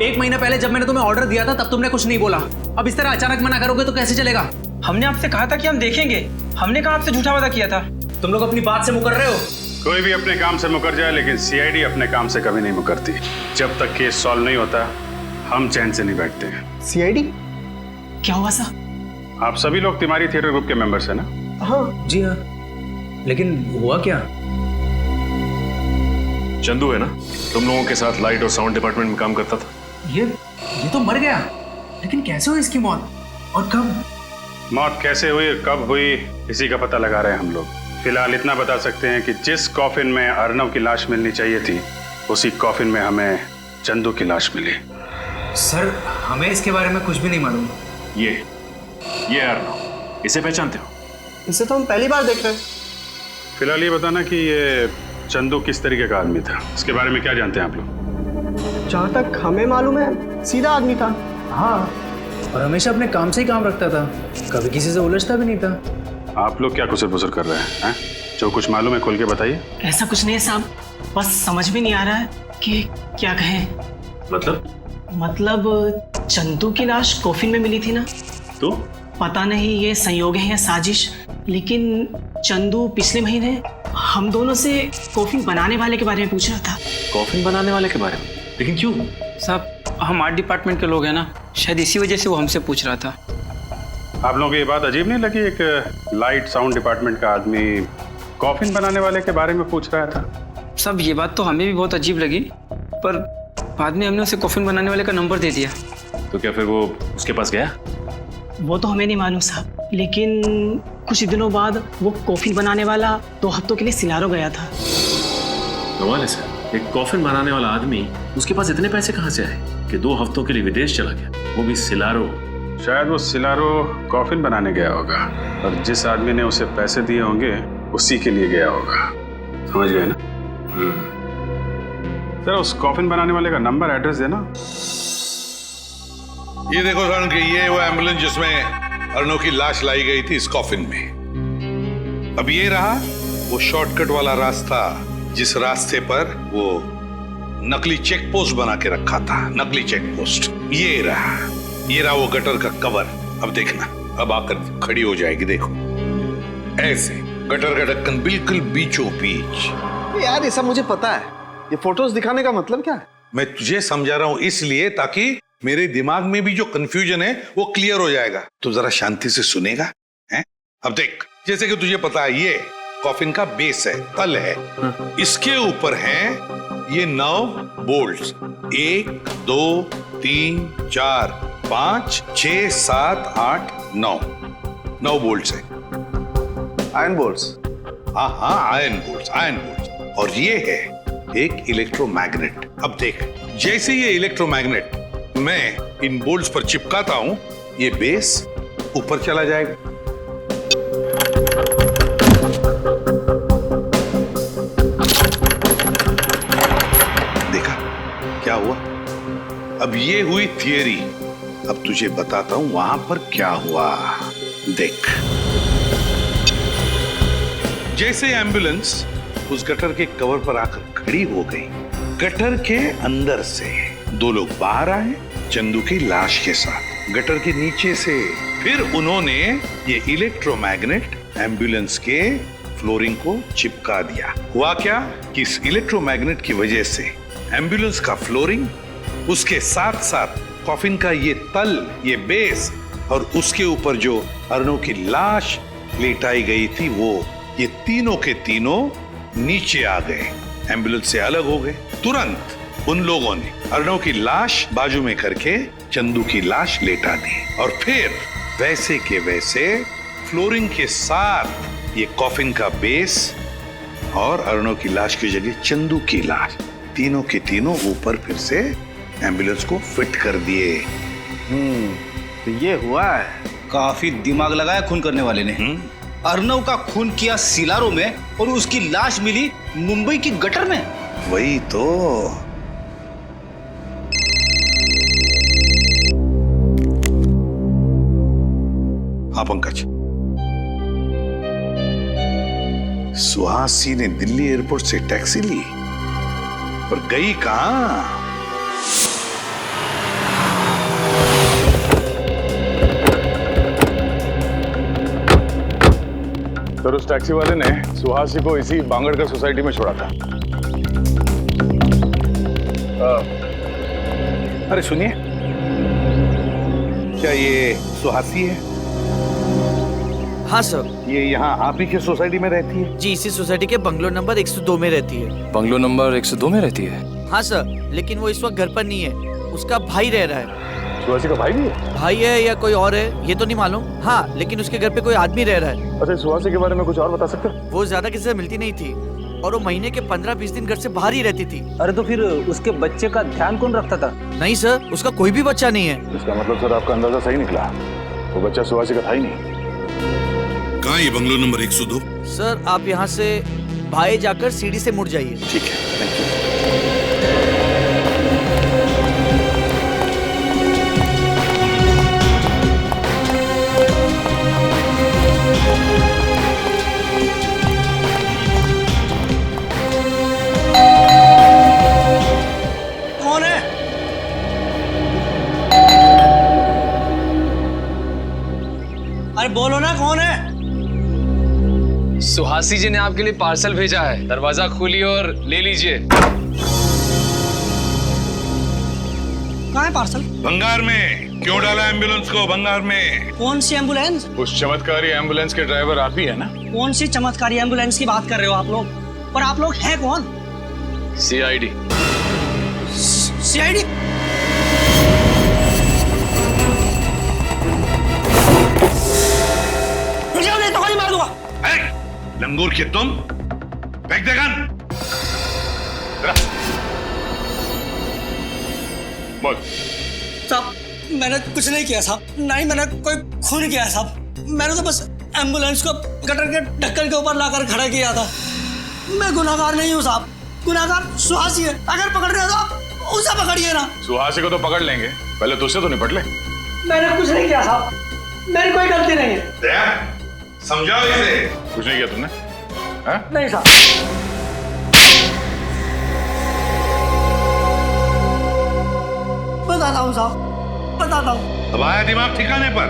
1 महीना पहले जब मैंने तुम्हें ऑर्डर दिया था तब तुमने कुछ नहीं बोला, अब इस तरह अचानक मना करोगे तो कैसे चलेगा? हमने आपसे कहा था कि हम देखेंगे, हमने कहा आपसे झूठा वादा किया था। तुम लोग अपनी बात से मुकर रहे हो। कोई भी अपने काम से मुकर जाए लेकिन सीआईडी अपने काम से कभी नहीं मुकरती। जब तक केस सॉल्व नहीं होता हम चैन से नहीं बैठते हैं। सीआईडी क्या हुआ सर? आप सभी लोग तिवारी थिएटर ग्रुप के मेंबर्स हैं ना? हाँ जी हाँ, लेकिन हुआ क्या? चंदू है ना, तुम लोगों के साथ लाइट और साउंड डिपार्टमेंट में काम करता था। ये तो मर गया, लेकिन कैसे हुई इसकी मौत और कब? मौत कैसे हुई और कब हुई इसी का पता लगा रहे हैं हम लोग। फिलहाल इतना बता सकते हैं कि जिस कॉफिन में अर्णव की लाश मिलनी चाहिए थी उसी कॉफिन में हमें चंदू की लाश मिली। सर हमें इसके बारे में कुछ भी नहीं मालूम। ये अर्णव, इसे पहचानते हो? इसे तो हम पहली बार देख रहे हैं। फिलहाल ये बताना कि ये चंदू किस तरीके का आदमी था, इसके बारे में क्या जानते हैं आप लोग? जहाँ तक हमें मालूम है सीधा आदमी था। हाँ, और हमेशा अपने काम से ही काम रखता था, कभी किसी से उलझता भी नहीं था। आप लोग क्या कुसर पुसर कर रहे हैं? जो कुछ मालूम है खोल के बताइए। ऐसा कुछ नहीं है साहब, बस समझ में नहीं आ रहा है कि क्या कहें। मतलब चंदू की लाश कॉफिन में मिली थी ना, तो पता नहीं ये संयोग है या साजिश, लेकिन चंदू पिछले महीने हम दोनों से कॉफिन बनाने वाले के बारे में पूछ रहा था। कॉफिन बनाने वाले के बारे में? लेकिन क्यों? साहब हम आर्ट डिपार्टमेंट के लोग हैं ना, शायद इसी वजह से वो हमसे पूछ रहा था। आप लोगों को ये बात अजीब नहीं लगी? एक लाइट साउंड डिपार्टमेंट का आदमी कॉफिन बनाने वाले के बारे में पूछ रहा था। साहब ये बात तो हमें भी बहुत अजीब लगी, पर बाद में हमने उसे कॉफिन बनाने वाले का नंबर दे दिया। तो क्या फिर वो उसके पास गया? वो तो हमें नहीं मालूम साहब, लेकिन कुछ दिनों बाद वो कॉफिन बनाने वाला 2 हफ्तों के लिए सिलारो गया था। कमाल है सर, एक कॉफिन बनाने वाला आदमी, उसके पास इतने पैसे कहाँ से आए कि 2 हफ्तों के लिए विदेश चला गया, वो भी सिलारो। शायद वो सिलारो कॉफिन बनाने गया होगा और जिस आदमी ने उसे पैसे दिए होंगे उसी के लिए गया होगा। समझ गए ना? सर उस कॉफिन बनाने वाले का नंबर एड्रेस देना। ये देखो सर कि ये वो एम्बुलेंस जिसमें अर्णव की लाश लाई गई थी इस कॉफिन में। अब ये रहा वो शॉर्टकट वाला रास्ता जिस रास्ते पर वो नकली चेक पोस्ट बना के रखा था। नकली चेक पोस्ट ये रहा वो गटर का कवर। अब देखना, अब आकर खड़ी हो जाएगी, देखो ऐसे गटर का ढक्कन बिल्कुल बीचों बीच। यार ये सब मुझे पता है, ये फोटोज दिखाने का मतलब क्या है? मैं तुझे समझा रहा हूं इसलिए ताकि मेरे दिमाग में भी जो कंफ्यूजन है वो क्लियर हो जाएगा। तो जरा शांति से सुनेगा हैं? अब देख, जैसे कि तुझे पता है ये कॉफिन का बेस है, तल है, इसके ऊपर हैं ये 9 बोल्ट्स। 1 2 3 4 5 6 7 8 9 बोल्ट्स है। Iron bolts? हाँ आयरन बोल्ट्स। और ये है एक इलेक्ट्रोमैग्नेट। अब देख, जैसे ये इलेक्ट्रोमैग्नेट मैं इन बोल्ट्स पर चिपकाता हूं, ये बेस ऊपर चला जाएगा। देखा क्या हुआ? अब ये हुई थियरी, अब तुझे बताता हूं वहां पर क्या हुआ। देख, जैसे एम्बुलेंस उस गटर के कवर पर आकर खड़ी हो गई, गटर के अंदर से 2 लोग बाहर आए चंदू की लाश के साथ। गटर के नीचे से फिर उन्होंने ये इलेक्ट्रोमैग्नेट एम्बुलेंस के फ्लोरिंग को चिपका दिया। हुआ क्या कि इस इलेक्ट्रोमैग्नेट की वजह से एम्बुलेंस का फ्लोरिंग, उसके साथ साथ कॉफिन का ये तल, ये बेस और उसके ऊपर जो अर्णव की लाश लेटाई गई थी वो, ये तीनों के तीनों नीचे आ गए, एम्बुलेंस से अलग हो गए। तुरंत उन लोगों ने अर्णव की लाश बाजू में करके चंदू की लाश लेटा दी और फिर वैसे के वैसे फ्लोरिंग के साथ ये कॉफिन का बेस और अर्णव की लाश की जगह चंदू की लाश, तीनों के तीनों ऊपर फिर से एम्बुलेंस को फिट कर दिए। तो ये हुआ है। काफी दिमाग लगाया खून करने वाले ने। अर्णव का खून किया सिलारो में और उसकी लाश मिली मुंबई की गटर में। वही तो। हाँ पंकज, सुहासी ने दिल्ली एयरपोर्ट से टैक्सी ली, पर गई कहां? सर उस टैक्सी वाले ने सुहासी को इसी बांगड़कर सोसाइटी में छोड़ा था। अरे सुनिए, क्या ये सुहासी है? हाँ सर। ये यहाँ आप ही के सोसाइटी में रहती है? जी, इसी सोसाइटी के बंगलो नंबर 102 में रहती है। बंगलो नंबर 102 में रहती है? हाँ सर, लेकिन वो इस वक्त घर पर नहीं है, उसका भाई रह रहा है। सुहासी का भाई भी है? भाई है या कोई और है ये तो नहीं मालूम। हाँ, लेकिन उसके घर पे कोई आदमी रह रहा है। अच्छा, सुहासी के बारे में कुछ और बता सकते हैं? वो ज्यादा किसी से मिलती नहीं थी और वो महीने के 15-20 दिन घर से बाहर ही रहती थी। अरे तो फिर उसके बच्चे का ध्यान कौन रखता था? नहीं सर, उसका कोई भी बच्चा नहीं है। इसका मतलब सर आपका अंदाजा सही निकला, वो बच्चा सुहासी का था ही नहीं। कहाँ ये बंगलो नंबर 102? सर आप यहाँ से बाएं जाकर सीढ़ी से मुड़ जाइए। ठीक है, थैंक यू। बोलो ना कौन है? सुहासी जी ने आपके लिए पार्सल भेजा है, दरवाजा खोलिए और ले लीजिए। कहाँ है पार्सल? भंगार में। क्यों डाला एम्बुलेंस को भंगार में? कौन सी एम्बुलेंस? उस चमत्कारी एम्बुलेंस के ड्राइवर आप ही है ना? कौन सी चमत्कारी एम्बुलेंस की बात कर रहे हो आप लोग? और आप लोग हैं कौन? CID। CID? मुझे नहीं तो गोली मार दूंगा। लंगूर के तुम फेंक दे गन। बोल। साहब मैंने कुछ नहीं किया साहब, ना ही मैंने कोई खून किया साहब। मैंने तो बस एम्बुलेंस को गटर के ढक्कन के ऊपर लाकर खड़ा किया था। मैं गुनाहगार नहीं हूँ साहब, गुनाहगार सुहासी है। अगर पकड़ रहे हो तो आप उसे पकड़िए ना। सुहासी को तो पकड़ लेंगे, पहले तुझसे तो निपट ले। मैंने कुछ नहीं किया साहब, मेरी कोई गलती नहीं है। समझाओ इसे। कुछ नहीं किया तुमने? नहीं साहब। बताता हूँ साहब, बताता हूँ। अब आया दिमाग ठिकाने पर?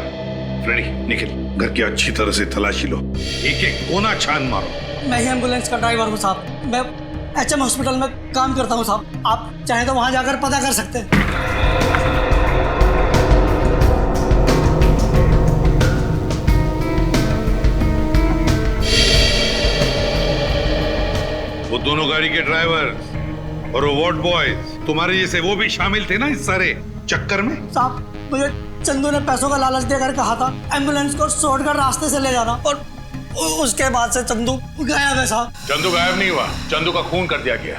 फ्रेडी निखिल, घर की अच्छी तरह से तलाशी लो, एक एक कोना छान मारो। मैं ही एम्बुलेंस का ड्राइवर हूँ साहब, मैं HM हॉस्पिटल में काम करता हूँ साहब। आप चाहें तो वहाँ जाकर पता कर सकते हैं। वो दोनों गाड़ी के ड्राइवर और वो वार्ड बॉयज तुम्हारे जैसे वो भी शामिल थे ना इस सारे चक्कर में? साहब मुझे चंदू ने पैसों का लालच देकर कहा था एम्बुलेंस को शॉर्टकट रास्ते से ले जाना, और उसके बाद से चंदू गायब है साहब। चंदू गायब नहीं हुआ, चंदू का खून कर दिया गया।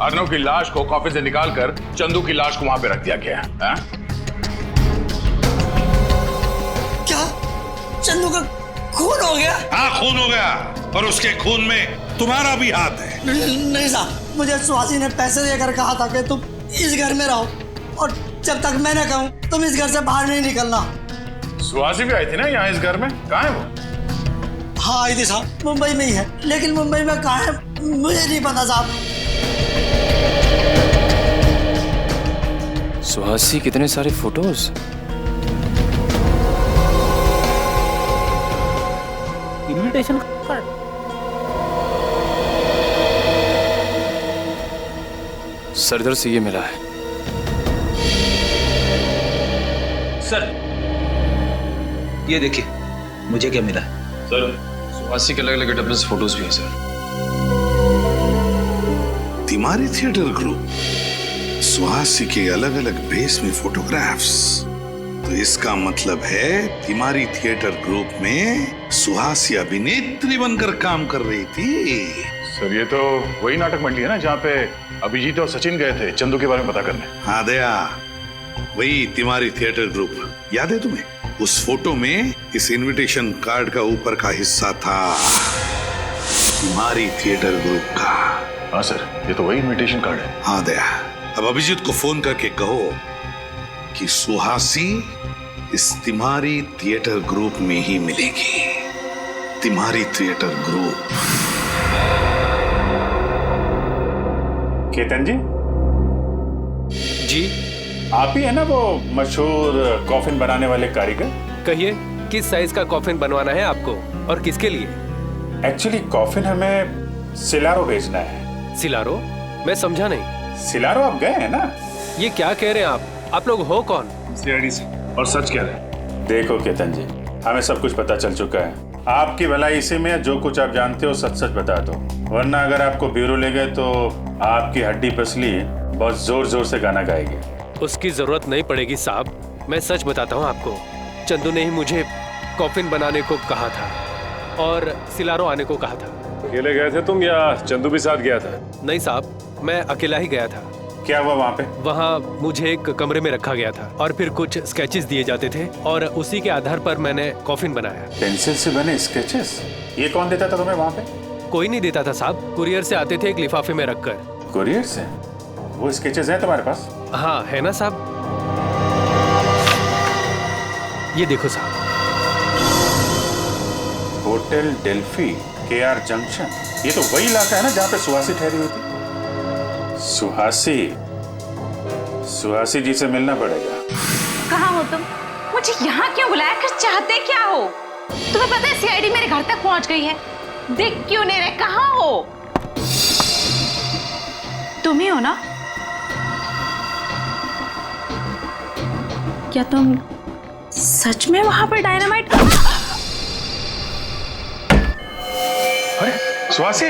अर्नव की लाश को कॉफी से निकालकर चंदू की लाश को वहां पे रख दिया गया। क्या चंदू का खून हो गया? हाँ खून हो गया, और उसके खून में तुम्हारा भी हाथ है। नहीं साहब, मुझे सुहासी ने पैसे देकर कहा था कि तुम इस घर में रहो, और जब तक मैं न कहूं तुम इस घर से बाहर नहीं निकलना। सुहासी भी आई थी ना यहाँ इस घर में, कहाँ है वो? हाँ आई थी साहब, मुंबई में ही है, लेकिन मुंबई में कहाँ है मुझे नहीं पता साहब। सुहासी कितने सारे फोटोज। Invitation card. सरदार से ये मिला है। सर ये देखिए मुझे क्या मिला है। सर सुहासी के अलग अलग गेटअप में फोटोज भी हैं सर। तिमारी थिएटर ग्रुप, सुहासी के अलग अलग बेस में फोटोग्राफ्स। तो इसका मतलब है तिमारी थिएटर ग्रुप में सुहासी अभिनेत्री बनकर काम कर रही थी। सर ये तो वही नाटक मंडली है ना जहाँ पे अभिजीत और सचिन गए थे चंदू के बारे में पता करने। हाँ दया, वही तिमारी थिएटर ग्रुप। याद है तुम्हें? उस फोटो में इस इनविटेशन कार्ड का ऊपर का हिस्सा था तिमारी थिएटर ग्रुप का। हाँ सर, ये तो वही इनविटेशन कार्ड है। हाँ दया, अब अभिजीत को फोन करके कहो कि सुहासी इस तिमारी थिएटर ग्रुप में ही मिलेगी। तिमारी थिएटर ग्रुप। केतन जी जी आप ही है ना वो मशहूर कॉफिन बनाने वाले कारीगर? कहिए किस साइज का कॉफिन बनवाना है आपको और किसके लिए? एक्चुअली कॉफिन हमें सिलारो भेजना है। सिलारो? मैं समझा नहीं। सिलारो आप गए हैं ना? ये क्या कह रहे हैं आप लोग हो कौन? CID से। और सच कह रहे हैं। देखो केतन जी, हमें सब कुछ पता चल चुका है। आपकी भलाई इसी में, जो कुछ आप जानते हो सच सच बता दो, वरना अगर आपको ब्यूरो ले गए तो आपकी हड्डी पसली बहुत जोर जोर से गाना गाएगी। उसकी जरूरत नहीं पड़ेगी साहब, मैं सच बताता हूँ आपको। चंदू ने ही मुझे कॉफिन बनाने को कहा था और सिलारो आने को कहा था। अकेले गए थे तुम या चंदू भी साथ गया था? नहीं साहब, मैं अकेला ही गया था। क्या हुआ वहाँ पे? वहाँ मुझे एक कमरे में रखा गया था और फिर कुछ स्केचेस दिए जाते थे और उसी के आधार पर मैंने कॉफिन बनाया। पेंसिल से बने स्केचेस? ये कौन देता था तुम्हें वहाँ पे? कोई नहीं देता था साहब, कुरियर से आते थे एक लिफाफे में रखकर। कुरियर से? वो स्केचेस हैं तुम्हारे पास? हाँ है ना साहब, ये देखो साहब। होटल डेल्फी, KR जंक्शन, ये तो वही इलाका है ना जहाँ पे सुहासी ठहरी हुई थी। सुहासी जी से मिलना पड़ेगा। कहाँ हो तुम? मुझे यहाँ क्यों बुलाया? कर चाहते क्या हो? तुम्हें पता है सीआईडी मेरे घर तक पहुंच गई है। दिख क्यों नहीं रहे, कहाँ हो? तुम ही हो ना? क्या तुम सच में वहां पर डायनामाइट? अरे सुहासी,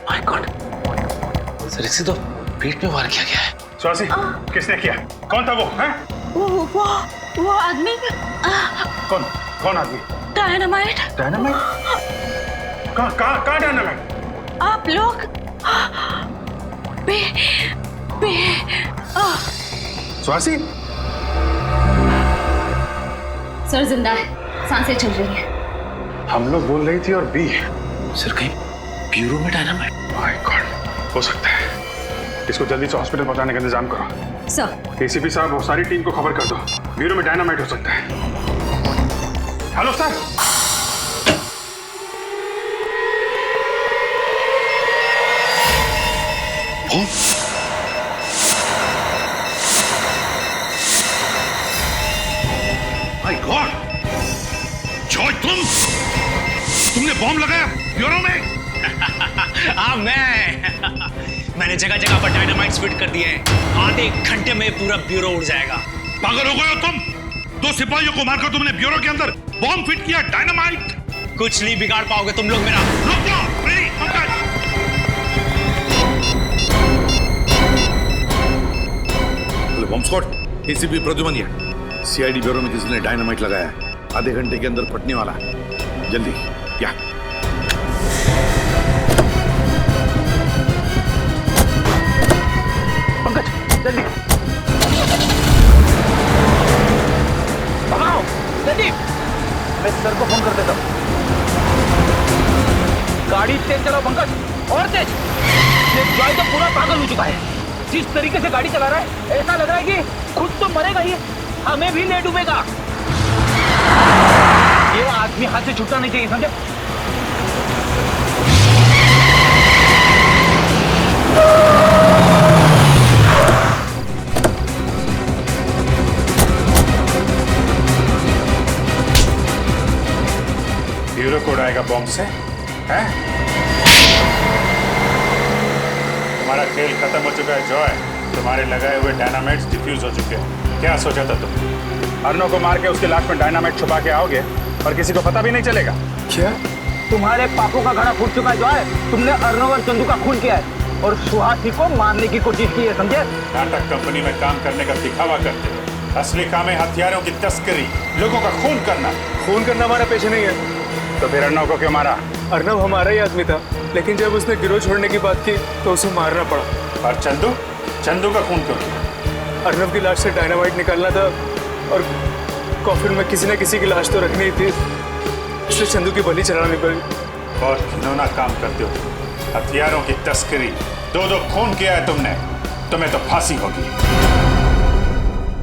माय गॉड, सर इसे तो पेट में वार किया गया है। सुहासी, किसने किया? कौन था वो? हैं? वो आदमी। कौन आदमी? डायनामाइट। डायनामाइट? कहाँ डायनामाइट? आप लोग सुहासी? सर जिंदा है, सांसें चल रही हैं। हम लोग बोल रही थी और बी। सर कहीं ब्यूरो में डायनामाइट? माय गॉड, हो सकता है। इसको जल्दी से हॉस्पिटल पहुंचाने का इंतजाम करो। सर। एसीपी साहब, वो सारी टीम को खबर कर दो, ब्यूरो में डायनामाइट हो सकता है। Hello sir. My God, George तुमने बॉम्ब लगाया ब्यूरो में? हाँ मैंने जगह जगह पर डायनामाइट फिट कर दिए हैं। आधे घंटे में पूरा ब्यूरो उड़ जाएगा। पागल हो गए हो तुम? 2 सिपाहियों को मारकर तुमने ब्यूरो के अंदर बॉम्ब फिट किया, डायनामाइट? कुछ नहीं बिगाड़ पाओगे तुम लोग मेरा। रुक जाओ, please Pankaj. Bomb squad, ACP Pradyuman, CID bureau में किसी ने डायनामाइट लगाया है, आधे घंटे के अंदर फटने वाला है, जल्दी क्या? पंकज जल्दी भगाओ, जल्दी। मैं सर को फोन कर देता हूँ। गाड़ी तेज चलाओ पंकज, और तेज। ये जॉय तो पूरा पागल हो चुका है। जिस तरीके से गाड़ी चला रहा है ऐसा लग रहा है कि खुद तो मरेगा ही, हमें भी ले डूबेगा। ये आदमी हाथ से छूटना नहीं चाहिए, समझे? ब्यूरो को उड़ाएगा बॉम्ब से, हैं? तुम्हारा खेल खत्म हो चुका है जॉय। तुम्हारे लगाए हुए डायनामाइट्स डिफ्यूज हो चुके हैं। क्या सोचा था तुम? अर्नो को मार के उसकी लाश में डायनामाइट छुपा के आओगे और किसी को पता भी नहीं चलेगा? क्या? तुम्हारे पापों का घड़ा फूट चुका है जॉय। तुमने अर्नव और चंदू का खून किया है और सुहासी को मारने की कोशिश की है, समझे? नाटक कंपनी में काम करने का दिखावा करते हो। असली काम है हथियारों की तस्करी, लोगों का खून करना। खून करना हमारा पेशा नहीं है। तो फिर अर्नव को क्यों मारा? अर्नव हमारा ही आदमी था, लेकिन जब उसने गिरोह छोड़ने की बात की तो उसे मारना पड़ा। और चंदू का खून क्यों किया? अर्नव की लाश से डायनामाइट निकालना था और कॉफिन में किसी न किसी की लाश तो रखनी ही थी, इसलिए चंदू की बलि चढ़ानी पड़ी। बहुत घिनौना काम करते हो, हथियारों की तस्करी। 2 खून किया है तुमने, तुम्हें तो फांसी होगी।